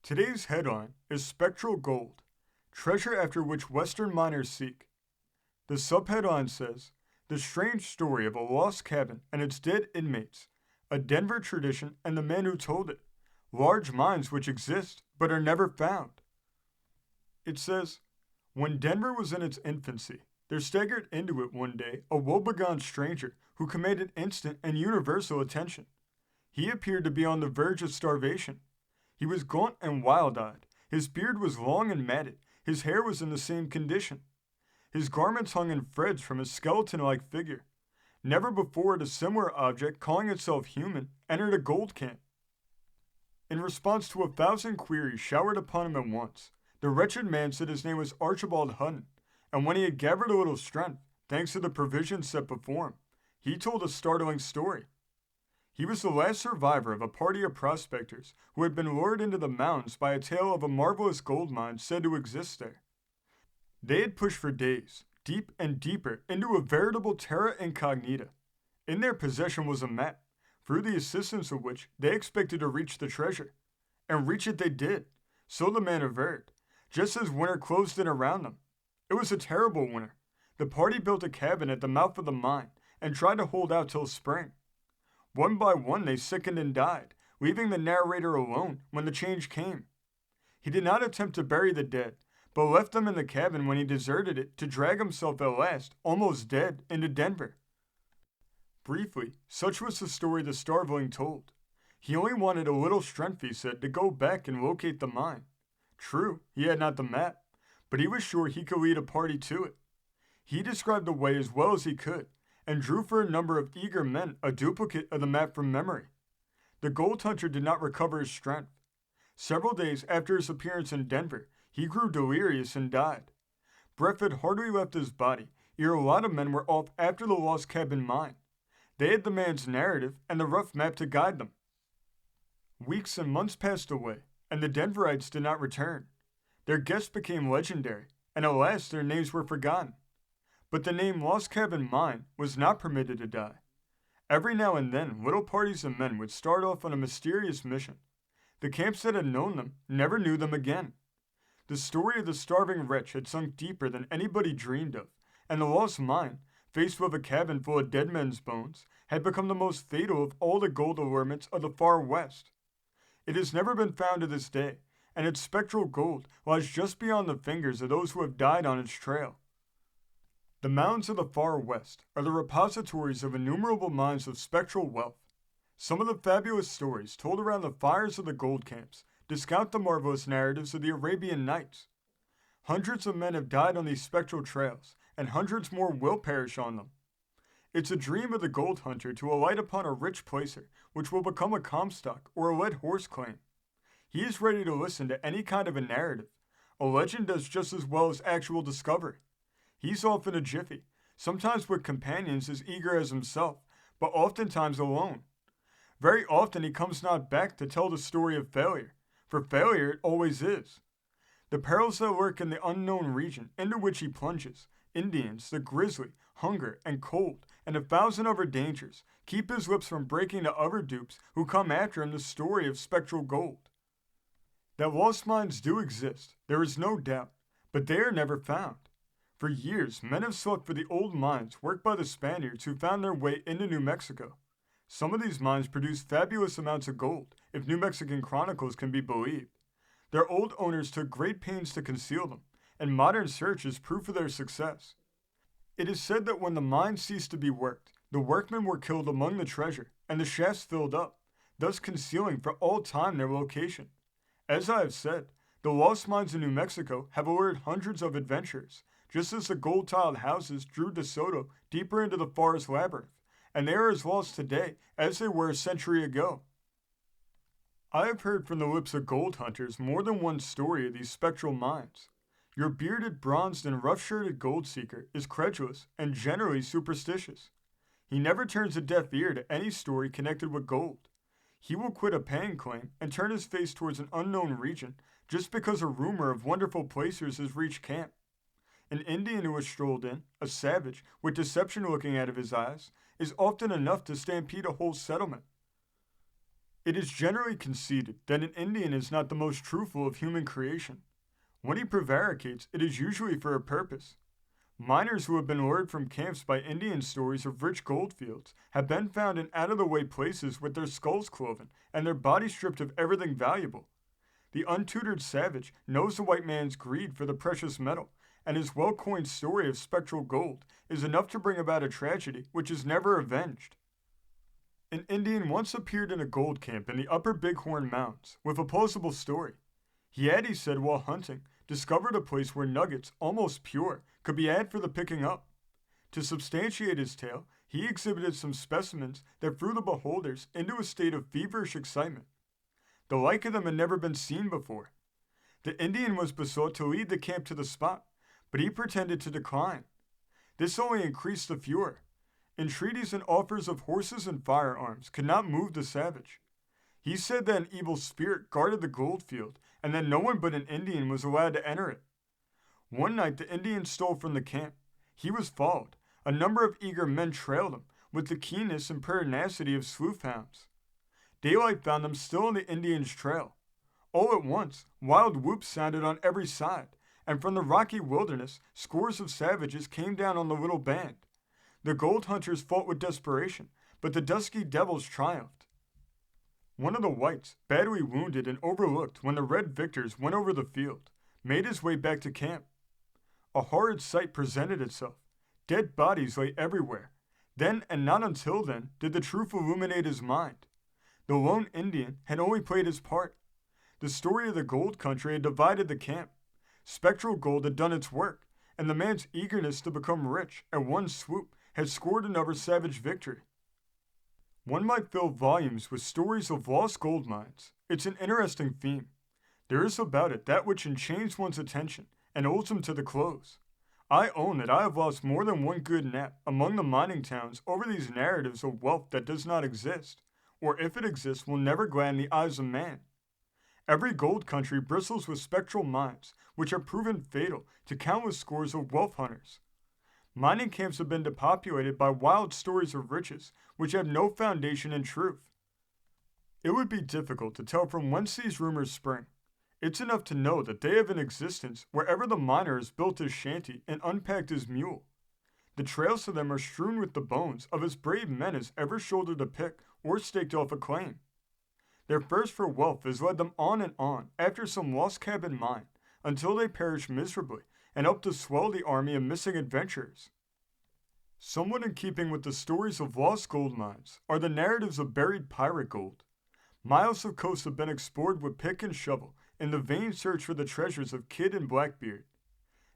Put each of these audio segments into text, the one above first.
Today's headline is Spectral Gold, treasure after which Western miners seek. The subheadline says, The strange story of a lost cabin and its dead inmates, a Denver tradition and the man who told it, large mines which exist but are never found. It says, When Denver was in its infancy, there staggered into it one day a woebegone stranger who commanded instant and universal attention. He appeared to be on the verge of starvation. He was gaunt and wild-eyed. His beard was long and matted. His hair was in the same condition. His garments hung in threads from his skeleton-like figure. Never before had a similar object, calling itself human, entered a gold camp. In response to 1,000 queries showered upon him at once, the wretched man said his name was Archibald Hutton, and when he had gathered a little strength, thanks to the provisions set before him, he told a startling story. He was the last survivor of a party of prospectors who had been lured into the mountains by a tale of a marvelous gold mine said to exist there. They had pushed for days, deep and deeper, into a veritable terra incognita. In their possession was a map, through the assistance of which they expected to reach the treasure. And reach it they did, so the man averred, just as winter closed in around them. It was a terrible winter. The party built a cabin at the mouth of the mine and tried to hold out till spring. One by one they sickened and died, leaving the narrator alone when the change came. He did not attempt to bury the dead, but left them in the cabin when he deserted it to drag himself at last, almost dead, into Denver. Briefly, such was the story the starveling told. He only wanted a little strength, he said, to go back and locate the mine. True, he had not the map, but he was sure he could lead a party to it. He described the way as well as he could, and drew for a number of eager men a duplicate of the map from memory. The gold hunter did not recover his strength. Several days after his appearance in Denver, he grew delirious and died. Breath had hardly left his body, ere a lot of men were off after the lost cabin mine. They had the man's narrative and the rough map to guide them. Weeks and months passed away, and the Denverites did not return. Their guests became legendary, and at last their names were forgotten. But the name Lost Cabin Mine was not permitted to die. Every now and then, little parties of men would start off on a mysterious mission. The camps that had known them never knew them again. The story of the starving wretch had sunk deeper than anybody dreamed of, and the lost mine, faced with a cabin full of dead men's bones, had become the most fatal of all the gold allurements of the far west. It has never been found to this day, and its spectral gold lies just beyond the fingers of those who have died on its trail. The mountains of the far west are the repositories of innumerable mines of spectral wealth. Some of the fabulous stories told around the fires of the gold camps discount the marvelous narratives of the Arabian Nights. Hundreds of men have died on these spectral trails, and hundreds more will perish on them. It's a dream of the gold hunter to alight upon a rich placer, which will become a Comstock or a lead horse claim. He is ready to listen to any kind of a narrative. A legend does just as well as actual discovery. He's off in a jiffy, sometimes with companions as eager as himself, but oftentimes alone. Very often he comes not back to tell the story of failure, for failure it always is. The perils that lurk in the unknown region into which he plunges, Indians, the grizzly, hunger, and cold, and 1,000 other dangers, keep his lips from breaking to other dupes who come after him the story of spectral gold. That lost mines do exist, there is no doubt, but they are never found. For years, men have sought for the old mines worked by the Spaniards who found their way into New Mexico. Some of these mines produce fabulous amounts of gold, if New Mexican chronicles can be believed. Their old owners took great pains to conceal them, and modern search is proof of their success. It is said that when the mines ceased to be worked, the workmen were killed among the treasure, and the shafts filled up, thus concealing for all time their location. As I have said, the lost mines in New Mexico have allured hundreds of adventurers, just as the gold-tiled houses drew DeSoto deeper into the forest labyrinth, and they are as lost today as they were a century ago. I have heard from the lips of gold hunters more than one story of these spectral mines. Your bearded, bronzed, and rough-shirted gold seeker is credulous and generally superstitious. He never turns a deaf ear to any story connected with gold. He will quit a paying claim and turn his face towards an unknown region just because a rumor of wonderful placers has reached camp. An Indian who has strolled in, a savage, with deception looking out of his eyes, is often enough to stampede a whole settlement. It is generally conceded that an Indian is not the most truthful of human creation. When he prevaricates, it is usually for a purpose. Miners who have been lured from camps by Indian stories of rich gold fields have been found in out-of-the-way places with their skulls cloven and their bodies stripped of everything valuable. The untutored savage knows the white man's greed for the precious metal, and his well-coined story of spectral gold is enough to bring about a tragedy which is never avenged. An Indian once appeared in a gold camp in the upper Bighorn Mountains with a plausible story. He had, he said, while hunting, discovered a place where nuggets, almost pure, could be had for the picking up. To substantiate his tale, he exhibited some specimens that threw the beholders into a state of feverish excitement. The like of them had never been seen before. The Indian was besought to lead the camp to the spot, but he pretended to decline. This only increased the furor. Entreaties and offers of horses and firearms could not move the savage. He said that an evil spirit guarded the gold field and that no one but an Indian was allowed to enter it. One night the Indian stole from the camp. He was followed. A number of eager men trailed him with the keenness and pertinacity of sleuth-hounds. Daylight found them still on the Indian's trail. All at once, wild whoops sounded on every side, and from the rocky wilderness, scores of savages came down on the little band. The gold hunters fought with desperation, but the dusky devils triumphed. One of the whites, badly wounded and overlooked when the red victors went over the field, made his way back to camp. A horrid sight presented itself. Dead bodies lay everywhere. Then, and not until then, did the truth illuminate his mind. The lone Indian had only played his part. The story of the gold country had divided the camp. Spectral gold had done its work, and the man's eagerness to become rich at one swoop had scored another savage victory. One might fill volumes with stories of lost gold mines. It's an interesting theme. There is about it that which enchains one's attention and holds him to the close. I own that I have lost more than one good nap among the mining towns over these narratives of wealth that does not exist, or if it exists will never gladden the eyes of man. Every gold country bristles with spectral mines, which have proven fatal to countless scores of wealth hunters. Mining camps have been depopulated by wild stories of riches, which have no foundation in truth. It would be difficult to tell from whence these rumors spring. It's enough to know that they have an existence wherever the miner has built his shanty and unpacked his mule. The trails to them are strewn with the bones of as brave men as ever shouldered a pick or staked off a claim. Their thirst for wealth has led them on and on after some lost cabin mine, until they perish miserably and help to swell the army of missing adventurers. Somewhat in keeping with the stories of lost gold mines are the narratives of buried pirate gold. Miles of coast have been explored with pick and shovel in the vain search for the treasures of Kidd and Blackbeard.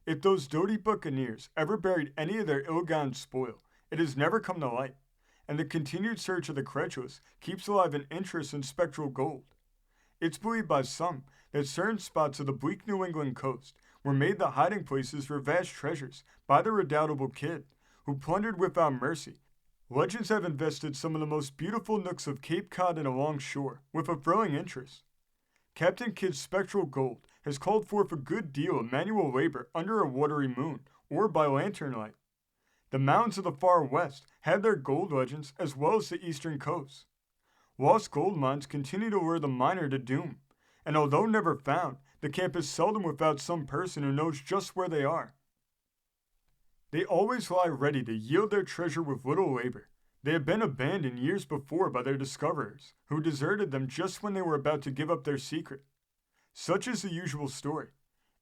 If those doughty buccaneers ever buried any of their ill-gotten spoil, it has never come to light, and the continued search of the credulous keeps alive an interest in spectral gold. It's believed by some that certain spots of the bleak New England coast were made the hiding places for vast treasures by the redoubtable Kidd, who plundered without mercy. Legends have invested some of the most beautiful nooks of Cape Cod and along shore with a thrilling interest. Captain Kidd's spectral gold has called forth a good deal of manual labor under a watery moon or by lantern light. The mountains of the far west have their gold legends as well as the eastern coast. Lost gold mines continue to lure the miner to doom, and although never found, the camp is seldom without some person who knows just where they are. They always lie ready to yield their treasure with little labor. They have been abandoned years before by their discoverers, who deserted them just when they were about to give up their secret. Such is the usual story.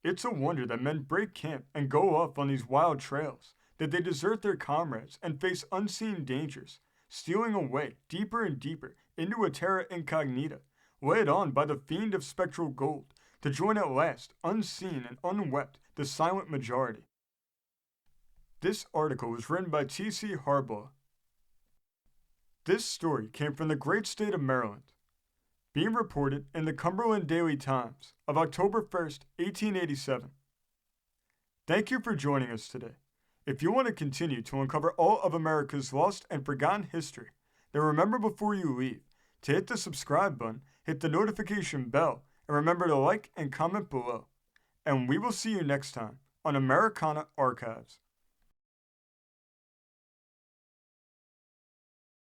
It's a wonder that men break camp and go off on these wild trails, that they desert their comrades and face unseen dangers, stealing away deeper and deeper into a terra incognita, led on by the fiend of spectral gold, to join at last, unseen and unwept, the silent majority. This article was written by T.C. Harbaugh. This story came from the great state of Maryland, being reported in the Cumberland Daily Times of October 1st, 1887. Thank you for joining us today. If you want to continue to uncover all of America's lost and forgotten history, then remember before you leave to hit the subscribe button, hit the notification bell, and remember to like and comment below. And we will see you next time on Americana Archives.